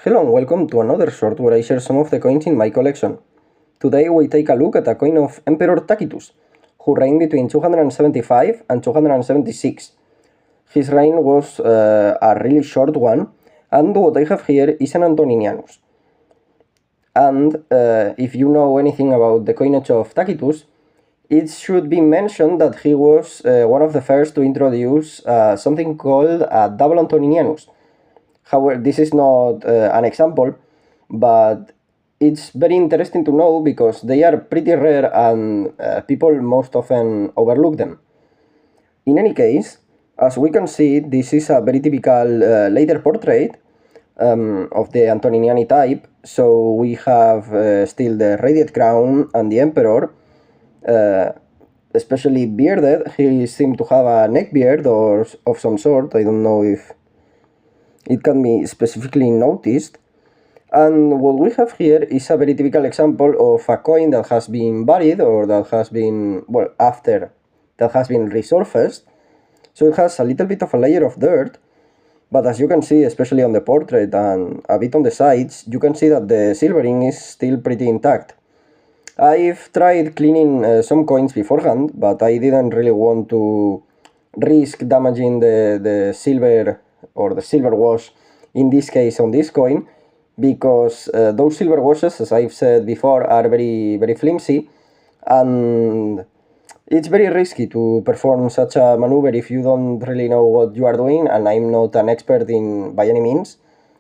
Hello and welcome to another short where I share some of the coins in my collection. Today we take a look at a coin of Emperor Tacitus, who reigned between 275 and 276. His reign was a really short one, and what I have here is an Antoninianus. And if you know anything about the coinage of Tacitus, it should be mentioned that he was one of the first to introduce something called a double Antoninianus. However, this is not an example, but it's very interesting to know because they are pretty rare and people most often overlook them. In any case, as we can see, this is a very typical later portrait of the Antoniniani type. So we have still the radiate crown and the emperor, especially bearded. He seemed to have a neck beard or of some sort. I don't know if it can be specifically noticed. And what we have here is a very typical example of a coin that has been buried or that has been, well, after that has been resurfaced. So it has a little bit of a layer of dirt, but as you can see, especially on the portrait and a bit on the sides, you can see that the silvering is still pretty intact. I've tried cleaning some coins beforehand, but I didn't really want to risk damaging the silver or the silver wash, in this case on this coin, because those silver washes, as I've said before, are very flimsy, and it's very risky to perform such a maneuver if you don't really know what you are doing, and I'm not an expert in by any means,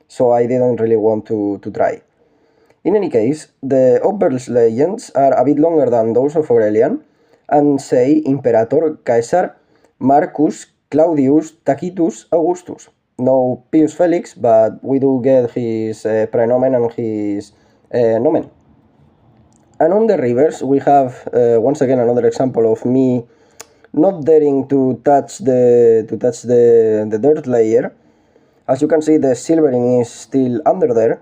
so I didn't really want to try. In any case, the obverse legends are a bit longer than those of Aurelian, and say Imperator Caesar Marcus Claudius Tacitus Augustus. No Pius Felix, but we do get his prenomen and his nomen. And on the reverse, we have once again another example of me not daring to touch the dirt layer. As you can see, the silvering is still under there,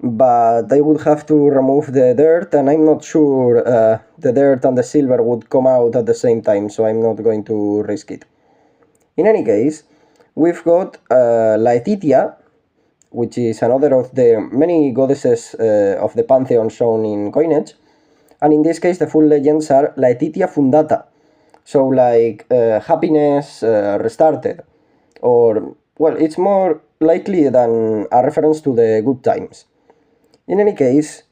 but I would have to remove the dirt, and I'm not sure the dirt and the silver would come out at the same time, so I'm not going to risk it. In any case, we've got Laetitia, which is another of the many goddesses of the pantheon shown in coinage, and in this case the full legends are Laetitia Fundata, so like happiness restarted, or, well, it's more likely than a reference to the good times. In any case,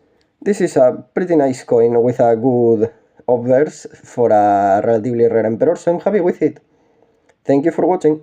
this is a pretty nice coin with a good obverse for a relatively rare emperor, so I'm happy with it. Thank you for watching.